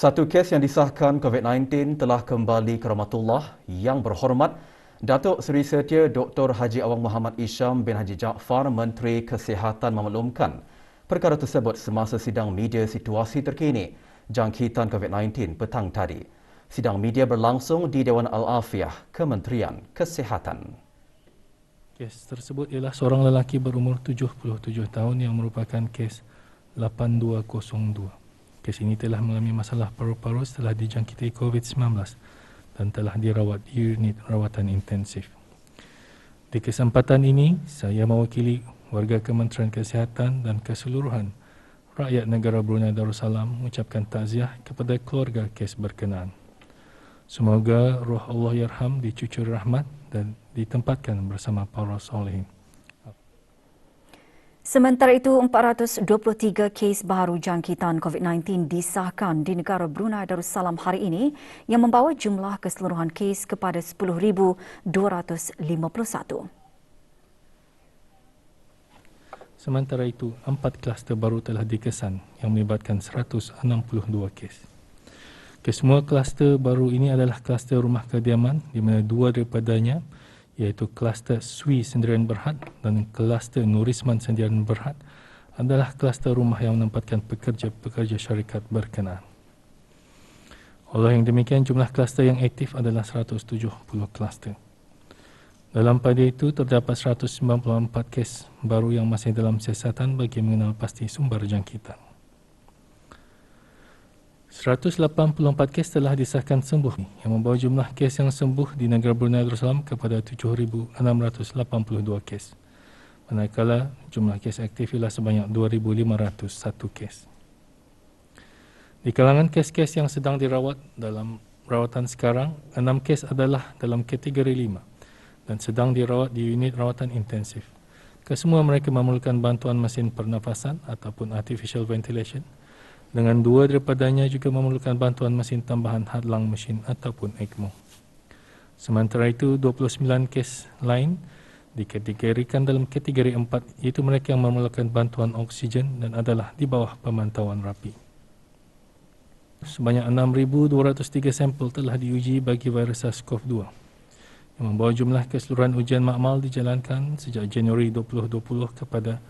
Satu kes yang disahkan COVID-19 telah kembali ke rahmatullah. Yang berhormat, Datuk Seri Setia Dr. Haji Awang Muhammad Isham bin Haji Jaafar, Menteri Kesihatan memaklumkan perkara tersebut semasa sidang media situasi terkini jangkitan COVID-19 petang tadi. Sidang media berlangsung di Dewan Al-Afiah, Kementerian Kesihatan. Kes tersebut ialah seorang lelaki berumur 77 tahun yang merupakan kes 8202. Kes ini telah mengalami masalah paru-paru setelah dijangkiti COVID-19 dan telah dirawat di unit rawatan intensif. Di kesempatan ini, saya mewakili warga Kementerian Kesihatan dan keseluruhan rakyat negara Brunei Darussalam mengucapkan takziah kepada keluarga kes berkenaan. Semoga roh Allah Yarham dicucuri rahmat dan ditempatkan bersama para solehin. Sementara itu, 423 kes baru jangkitan COVID-19 disahkan di negara Brunei Darussalam hari ini yang membawa jumlah keseluruhan kes kepada 10,251. Sementara itu, 4 kluster baru telah dikesan yang melibatkan 162 kes. Kesemua kluster baru ini adalah kluster rumah kediaman di mana 2 daripadanya iaitu kluster Swi Sendirian Berhad dan kluster Nurisman Sendirian Berhad adalah kluster rumah yang menempatkan pekerja-pekerja syarikat berkenaan. Oleh yang demikian, jumlah kluster yang aktif adalah 170 kluster. Dalam pada itu, terdapat 194 kes baru yang masih dalam siasatan bagi mengenal pasti sumber jangkitan. 184 kes telah disahkan sembuh yang membawa jumlah kes yang sembuh di negara Brunei Darussalam kepada 7,682 kes. Manakala jumlah kes aktif ialah sebanyak 2,501 kes. Di kalangan kes-kes yang sedang dirawat dalam rawatan sekarang, 6 kes adalah dalam kategori 5 dan sedang dirawat di unit rawatan intensif. Kesemua mereka memerlukan bantuan mesin pernafasan ataupun artificial ventilation, dengan 2 daripadanya juga memerlukan bantuan mesin tambahan hadlang mesin ataupun ECMO. Sementara itu, 29 kes lain dikategorikan dalam kategori 4, iaitu mereka yang memerlukan bantuan oksigen dan adalah di bawah pemantauan rapi. Sebanyak 6,203 sampel telah diuji bagi virus SARS-CoV-2 yang membawa jumlah keseluruhan ujian makmal dijalankan sejak Januari 2020 kepada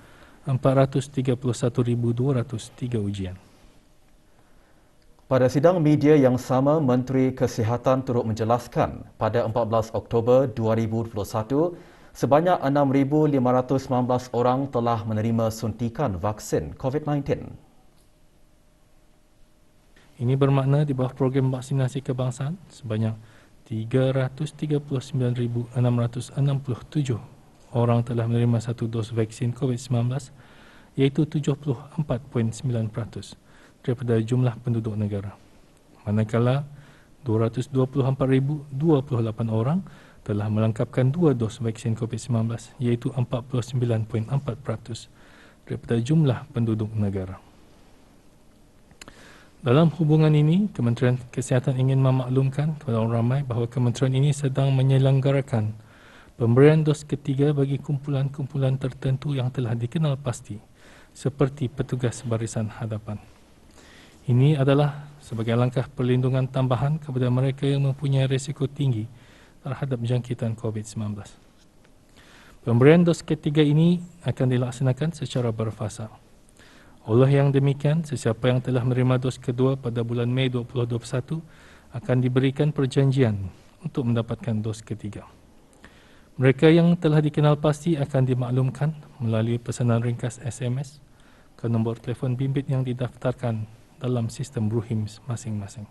431,203 ujian. Pada sidang media yang sama, Menteri Kesihatan turut menjelaskan pada 14 Oktober 2021, sebanyak 6,519 orang telah menerima suntikan vaksin COVID-19. Ini bermakna di bawah program vaksinasi kebangsaan, sebanyak 339,667 orang telah menerima satu dos vaksin COVID-19, iaitu 74.9% daripada jumlah penduduk negara. Manakala 224,028 orang telah melengkapkan 2 dos vaksin COVID-19, iaitu 49.4% daripada jumlah penduduk negara. Dalam hubungan ini, Kementerian Kesihatan ingin memaklumkan kepada orang ramai bahawa kementerian ini sedang menyelenggarakan pemberian dos ketiga bagi kumpulan-kumpulan tertentu yang telah dikenal pasti, seperti petugas barisan hadapan. Ini adalah sebagai langkah perlindungan tambahan kepada mereka yang mempunyai risiko tinggi terhadap jangkitan COVID-19. Pemberian dos ketiga ini akan dilaksanakan secara berfasa. Oleh yang demikian, sesiapa yang telah menerima dos kedua pada bulan Mei 2021 akan diberikan perjanjian untuk mendapatkan dos ketiga. Mereka yang telah dikenal pasti akan dimaklumkan melalui pesanan ringkas SMS ke nombor telefon bimbit yang didaftarkan dalam sistem BRUHIMS masing-masing.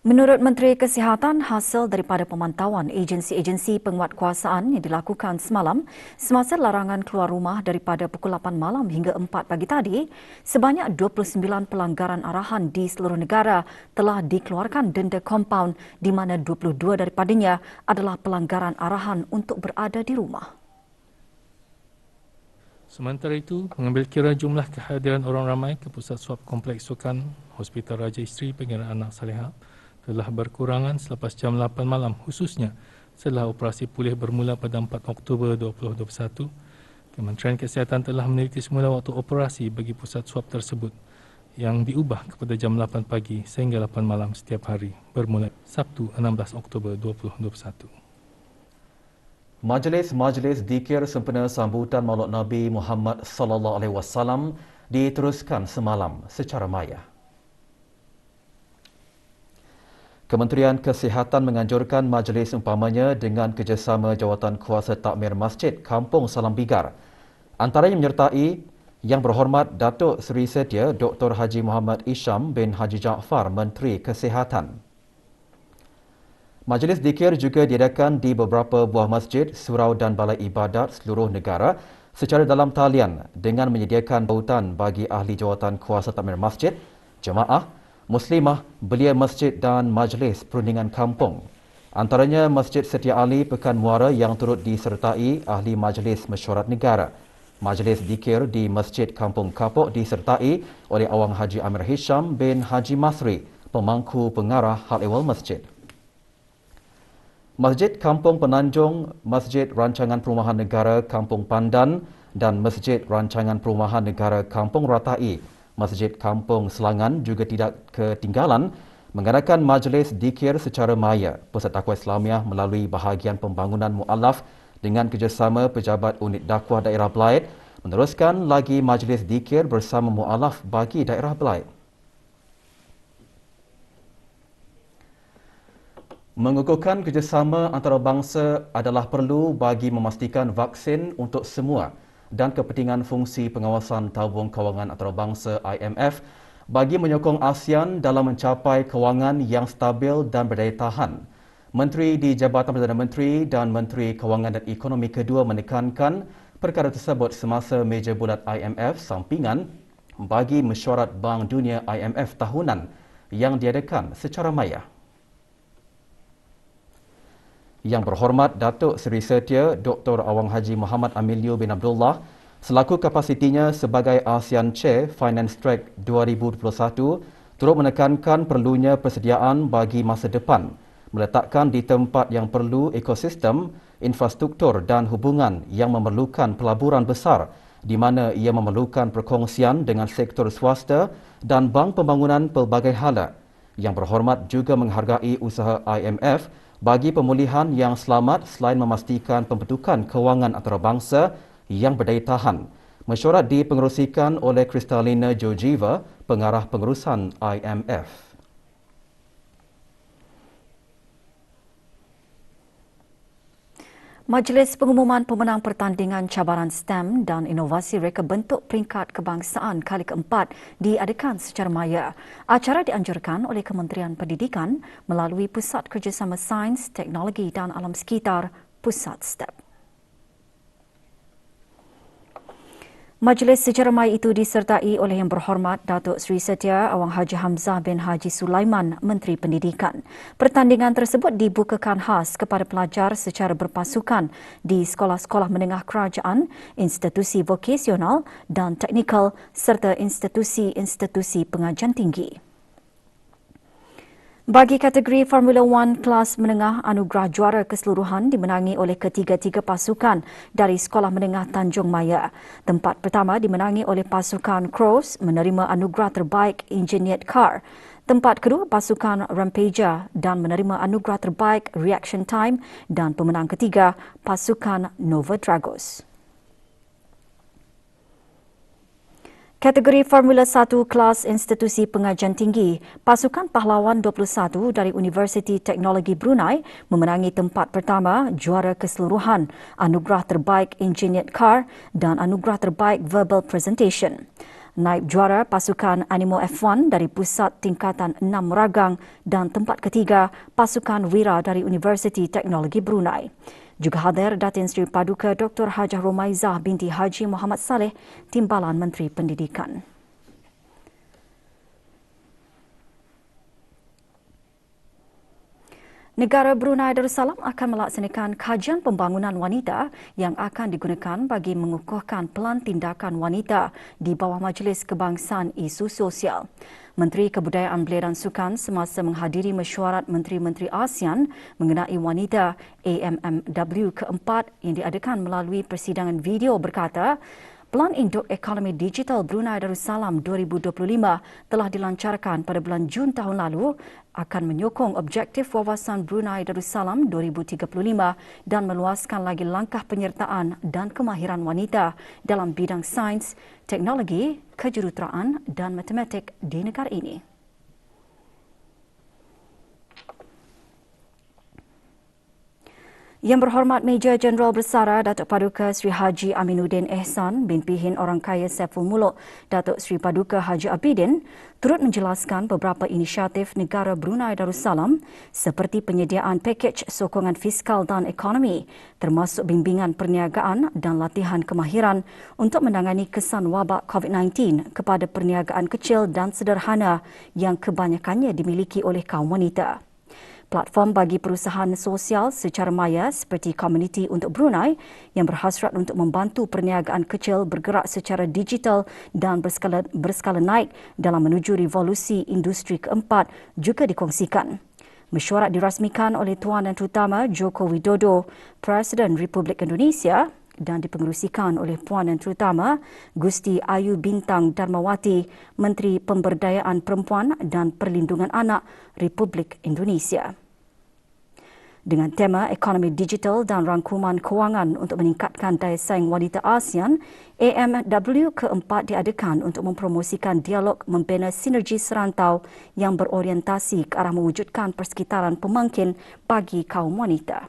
Menurut Menteri Kesihatan, hasil daripada pemantauan agensi-agensi penguatkuasaan yang dilakukan semalam semasa larangan keluar rumah daripada pukul 8 malam hingga 4 pagi tadi, sebanyak 29 pelanggaran arahan di seluruh negara telah dikeluarkan denda kompaun di mana 22 daripadanya adalah pelanggaran arahan untuk berada di rumah. Sementara itu, mengambil kira jumlah kehadiran orang ramai ke Pusat Swab Kompleks Sukan Hospital Raja Isteri Pengeran Anak Saleha telah berkurangan selepas jam 8 malam, khususnya setelah operasi pulih bermula pada 4 Oktober 2021. Kementerian Kesihatan telah meneliti semula waktu operasi bagi pusat swab tersebut yang diubah kepada jam 8 pagi sehingga 8 malam setiap hari bermula Sabtu 16 Oktober 2021. Majlis-majlis zikir sempena sambutan Maulid Nabi Muhammad sallallahu alaihi wasallam diteruskan semalam secara maya. Kementerian Kesihatan menganjurkan majlis umpamanya dengan kerjasama Jawatan Kuasa Takmir Masjid Kampung Salam Bigar. Antaranya menyertai Yang Berhormat Datuk Seri Setia Dr. Haji Muhammad Isham bin Haji Jaafar, Menteri Kesihatan. Majlis zikir juga diadakan di beberapa buah masjid, surau dan balai ibadat seluruh negara secara dalam talian dengan menyediakan bautan bagi ahli jawatan kuasa takmir masjid, jemaah, muslimah, belia masjid dan majlis perundingan kampung. Antaranya Masjid Setia Ali Pekan Muara yang turut disertai ahli Majlis Mesyuarat Negara. Majlis zikir di Masjid Kampung Kapok disertai oleh Awang Haji Amir Hisham bin Haji Masri, pemangku pengarah hal ehwal masjid. Masjid Kampung Penanjung, Masjid Rancangan Perumahan Negara Kampung Pandan dan Masjid Rancangan Perumahan Negara Kampung Ratai, Masjid Kampung Selangan juga tidak ketinggalan mengadakan majlis zikir secara maya. Pusat Dakwah Islamiah melalui bahagian pembangunan mu'alaf dengan kerjasama Pejabat Unit Dakwah Daerah Belaid meneruskan lagi majlis zikir bersama mu'alaf bagi daerah Belaid. Mengukuhkan kerjasama antarabangsa adalah perlu bagi memastikan vaksin untuk semua dan kepentingan fungsi pengawasan tabung kewangan antarabangsa IMF bagi menyokong ASEAN dalam mencapai kewangan yang stabil dan berdaya tahan. Menteri di Jabatan Perdana Menteri dan Menteri Kewangan dan Ekonomi kedua menekankan perkara tersebut semasa meja bulat IMF sampingan bagi mesyuarat Bank Dunia IMF tahunan yang diadakan secara maya. Yang Berhormat Datuk Seri Setia Dr. Awang Haji Muhammad Amilio bin Abdullah selaku kapasitinya sebagai ASEAN Chair Finance Track 2021 turut menekankan perlunya persediaan bagi masa depan, meletakkan di tempat yang perlu ekosistem, infrastruktur dan hubungan yang memerlukan pelaburan besar di mana ia memerlukan perkongsian dengan sektor swasta dan bank pembangunan pelbagai hala. Yang Berhormat juga menghargai usaha IMF bagi pemulihan yang selamat selain memastikan pembentukan kewangan antarabangsa yang berdaya tahan. Mesyuarat dipengerusikan oleh Kristalina Georgieva, pengarah pengurusan IMF. Majlis Pengumuman Pemenang Pertandingan Cabaran STEM dan Inovasi Reka Bentuk Peringkat Kebangsaan kali keempat diadakan secara maya. Acara dianjurkan oleh Kementerian Pendidikan melalui Pusat Kerjasama Sains, Teknologi dan Alam Sekitar, Pusat STEP. Majlis secara maya itu disertai oleh Yang Berhormat Datuk Seri Setia Awang Haji Hamzah bin Haji Sulaiman, Menteri Pendidikan. Pertandingan tersebut dibukakan khas kepada pelajar secara berpasukan di sekolah-sekolah menengah kerajaan, institusi vokasional dan teknikal serta institusi-institusi pengajian tinggi. Bagi kategori Formula 1 kelas menengah, anugerah juara keseluruhan dimenangi oleh ketiga-tiga pasukan dari Sekolah Menengah Tanjung Maya. Tempat pertama dimenangi oleh pasukan Cross menerima anugerah terbaik Engineered Car. Tempat kedua pasukan Rampager dan menerima anugerah terbaik Reaction Time dan pemenang ketiga pasukan Nova Dragos. Kategori Formula 1 kelas institusi pengajian tinggi, pasukan Pahlawan 21 dari Universiti Teknologi Brunei memenangi tempat pertama juara keseluruhan, anugerah terbaik Engineered Car dan anugerah terbaik Verbal Presentation. Naib juara pasukan Animo F1 dari Pusat Tingkatan 6 Meragang dan tempat ketiga pasukan Wira dari Universiti Teknologi Brunei. Juga hadir Datin Seri Paduka Dr. Hajah Romaizah binti Haji Muhammad Saleh, Timbalan Menteri Pendidikan. Negara Brunei Darussalam akan melaksanakan kajian pembangunan wanita yang akan digunakan bagi mengukuhkan pelan tindakan wanita di bawah Majlis Kebangsaan Isu Sosial. Menteri Kebudayaan Belia dan Sukan semasa menghadiri mesyuarat Menteri-Menteri ASEAN mengenai wanita AMMW keempat yang diadakan melalui persidangan video berkata, Pelan Induk Ekonomi Digital Brunei Darussalam 2025 telah dilancarkan pada bulan Jun tahun lalu akan menyokong objektif wawasan Brunei Darussalam 2035 dan meluaskan lagi langkah penyertaan dan kemahiran wanita dalam bidang sains, teknologi, kejuruteraan dan matematik di negara ini. Yang Berhormat Major Jeneral Bersara Datuk Paduka Sri Haji Aminuddin Ehsan bin Pihin Orang Kaya Saiful Muluk Datuk Sri Paduka Haji Abidin turut menjelaskan beberapa inisiatif negara Brunei Darussalam seperti penyediaan pakej sokongan fiskal dan ekonomi termasuk bimbingan perniagaan dan latihan kemahiran untuk menangani kesan wabak COVID-19 kepada perniagaan kecil dan sederhana yang kebanyakannya dimiliki oleh kaum wanita. Platform bagi perusahaan sosial secara maya seperti Komuniti untuk Brunei yang berhasrat untuk membantu perniagaan kecil bergerak secara digital dan berskala naik dalam menuju revolusi industri keempat juga dikongsikan. Mesyuarat dirasmikan oleh Tuan dan Terutama Joko Widodo, Presiden Republik Indonesia dan dipengerusikan oleh Puan dan Terutama Gusti Ayu Bintang Darmawati, Menteri Pemberdayaan Perempuan dan Perlindungan Anak Republik Indonesia. Dengan tema Ekonomi Digital dan Rangkuman Kewangan untuk meningkatkan daya saing wanita ASEAN, AMW keempat diadakan untuk mempromosikan dialog membina sinergi serantau yang berorientasi ke arah mewujudkan persekitaran pemangkin bagi kaum wanita.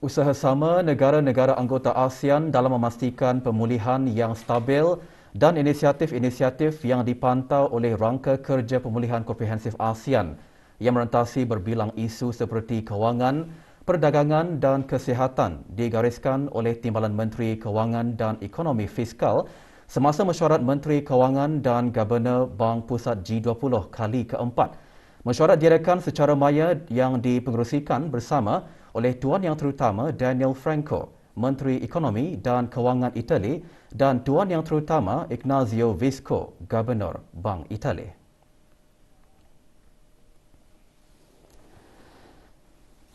Usaha sama negara-negara anggota ASEAN dalam memastikan pemulihan yang stabil dan inisiatif-inisiatif yang dipantau oleh Rangka Kerja Pemulihan Komprehensif ASEAN yang merentasi berbilang isu seperti kewangan, perdagangan dan kesihatan digariskan oleh Timbalan Menteri Kewangan dan Ekonomi Fiskal semasa mesyuarat Menteri Kewangan dan Governor Bank Pusat G20 kali keempat. Mesyuarat diadakan secara maya yang dipengerusikan bersama oleh Tuan Yang Terutama Daniel Franco, Menteri Ekonomi dan Kewangan Itali dan Tuan Yang Terutama Ignazio Visco, Governor Bank Itali.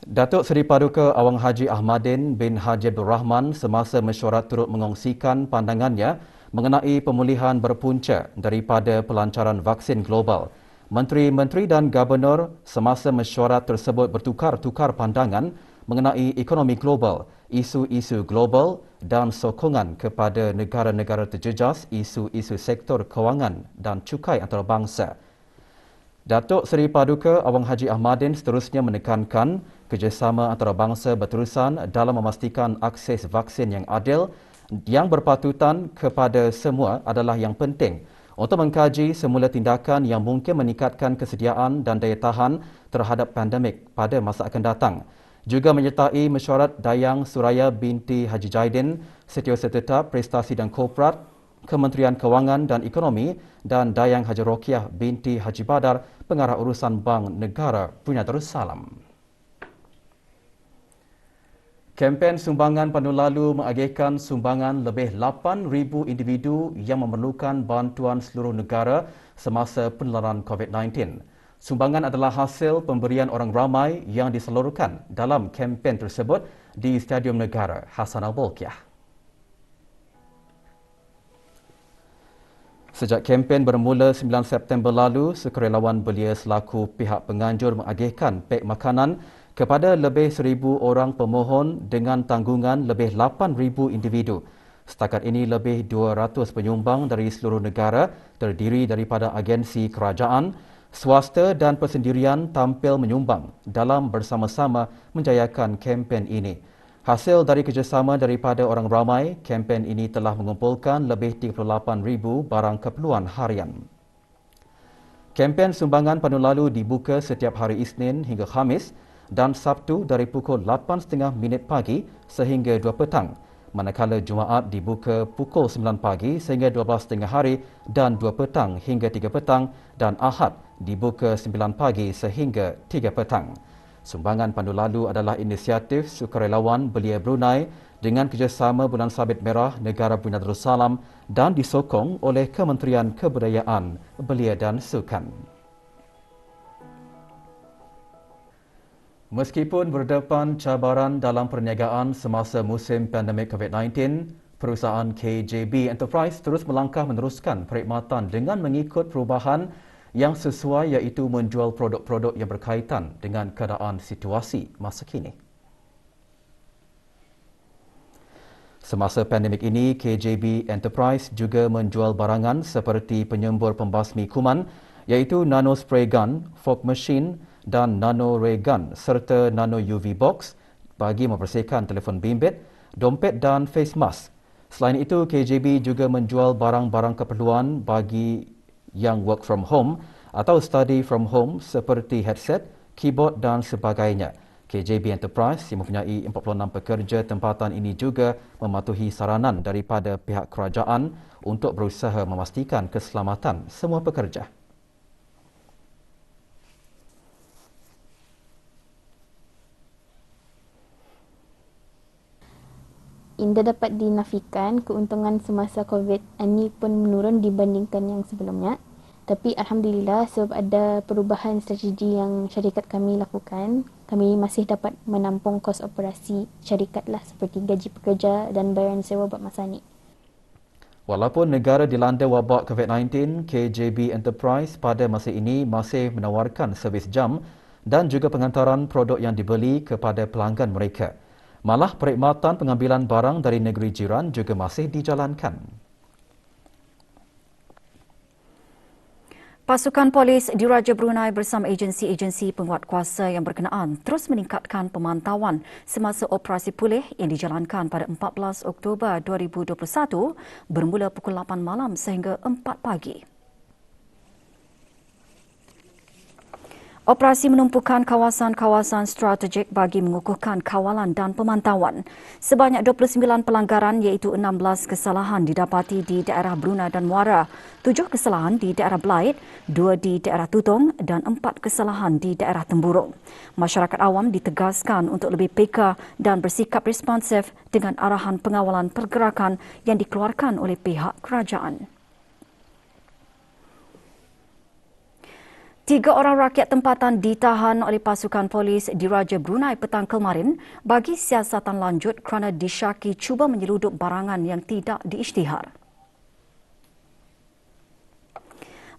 Datuk Seri Paduka Awang Haji Ahmadin bin Haji Abdul Rahman semasa mesyuarat turut mengongsikan pandangannya mengenai pemulihan berpunca daripada pelancaran vaksin global. Menteri-menteri dan Gubernur semasa mesyuarat tersebut bertukar-tukar pandangan mengenai ekonomi global, isu-isu global dan sokongan kepada negara-negara terjejas, isu-isu sektor kewangan dan cukai antarabangsa. Datuk Seri Paduka Awang Haji Ahmadin seterusnya menekankan kerjasama antarabangsa berterusan dalam memastikan akses vaksin yang adil yang berpatutan kepada semua adalah yang penting untuk mengkaji semula tindakan yang mungkin meningkatkan kesediaan dan daya tahan terhadap pandemik pada masa akan datang. Juga menyertai mesyuarat Dayang Suraya binti Haji Jaidin, Setiausaha Tetap Prestasi dan Korporat, Kementerian Kewangan dan Ekonomi dan Dayang Haji Rokiah binti Haji Badar, Pengarah Urusan Bank Negara Brunei Darussalam. Kempen sumbangan Pandu lalu mengagihkan sumbangan lebih 8,000 individu yang memerlukan bantuan seluruh negara semasa penularan COVID-19. Sumbangan adalah hasil pemberian orang ramai yang disalurkan dalam kempen tersebut di Stadium Negara Hassan Al-Bolkiah. Sejak kempen bermula 9 September lalu, sukarelawan belia selaku pihak penganjur mengagihkan pek makanan kepada lebih 1,000 orang pemohon dengan tanggungan lebih 8,000 individu. Setakat ini lebih 200 penyumbang dari seluruh negara terdiri daripada agensi kerajaan, swasta dan persendirian tampil menyumbang dalam bersama-sama menjayakan kempen ini. Hasil dari kerjasama daripada orang ramai, kempen ini telah mengumpulkan lebih 38,000 barang keperluan harian. Kempen sumbangan Pandu lalu dibuka setiap hari Isnin hingga Khamis dan Sabtu dari pukul 8.30 pagi sehingga 2 petang, manakala Jumaat dibuka pukul 9 pagi sehingga 12.30 hari dan 2 petang hingga 3 petang dan Ahad dibuka 9 pagi sehingga 3 petang. Sumbangan Pandu lalu adalah inisiatif sukarelawan belia Brunei dengan kerjasama Bulan Sabit Merah Negara Brunei Darussalam dan disokong oleh Kementerian Kebudayaan, Belia dan Sukan. Meskipun berdepan cabaran dalam perniagaan semasa musim pandemik COVID-19, perusahaan KJB Enterprise terus melangkah meneruskan perkhidmatan dengan mengikut perubahan yang sesuai iaitu menjual produk-produk yang berkaitan dengan keadaan situasi masa kini. Semasa pandemik ini, KJB Enterprise juga menjual barangan seperti penyembur pembasmi kuman iaitu nano spray gun, fog machine dan nano ray gun serta nano UV box bagi membersihkan telefon bimbit, dompet dan face mask. Selain itu, KJB juga menjual barang-barang keperluan bagi yang work from home atau study from home seperti headset, keyboard dan sebagainya. KJB Enterprise yang mempunyai 46 pekerja tempatan ini juga mematuhi saranan daripada pihak kerajaan untuk berusaha memastikan keselamatan semua pekerja. Indah dapat dinafikan keuntungan semasa COVID ini pun menurun dibandingkan yang sebelumnya. Tapi Alhamdulillah sebab ada perubahan strategi yang syarikat kami lakukan, kami masih dapat menampung kos operasi syarikat lah seperti gaji pekerja dan bayaran sewa buat masa ini. Walaupun negara dilanda wabak COVID-19, KJB Enterprise pada masa ini masih menawarkan servis jam dan juga pengantaran produk yang dibeli kepada pelanggan mereka. Malah perkhidmatan pengambilan barang dari negeri jiran juga masih dijalankan. Pasukan polis Diraja Brunei bersama agensi-agensi penguatkuasa yang berkenaan terus meningkatkan pemantauan semasa operasi pulih yang dijalankan pada 14 Oktober 2021 bermula pukul 8 malam sehingga 4 pagi. Operasi menumpukan kawasan-kawasan strategik bagi mengukuhkan kawalan dan pemantauan. Sebanyak 29 pelanggaran iaitu 16 kesalahan didapati di daerah Brunei dan Muara, 7 kesalahan di daerah Belait, 2 di daerah Tutong dan 4 kesalahan di daerah Temburong. Masyarakat awam ditegaskan untuk lebih peka dan bersikap responsif dengan arahan pengawalan pergerakan yang dikeluarkan oleh pihak kerajaan. 3 orang rakyat tempatan ditahan oleh pasukan polis Diraja Brunei petang kemarin bagi siasatan lanjut kerana disyaki cuba menyeludup barangan yang tidak diisytihar.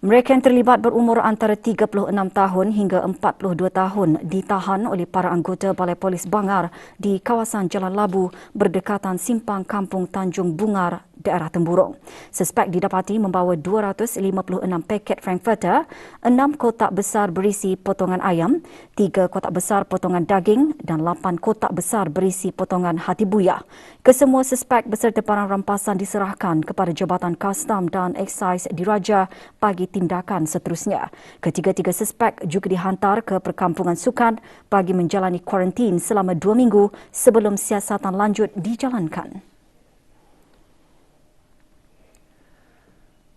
Mereka yang terlibat berumur antara 36 tahun hingga 42 tahun ditahan oleh para anggota Balai Polis Bangar di kawasan Jalan Labu berdekatan Simpang Kampung Tanjung Bungar, daerah Temburong. Suspek didapati membawa 256 paket Frankfurter, 6 kotak besar berisi potongan ayam, 3 kotak besar potongan daging dan 8 kotak besar berisi potongan hati buaya. Kesemua suspek beserta barang rampasan diserahkan kepada Jabatan Kastam dan Eksais Diraja bagi tindakan seterusnya. Ketiga-tiga suspek juga dihantar ke perkampungan sukan bagi menjalani kuarantin selama 2 minggu sebelum siasatan lanjut dijalankan.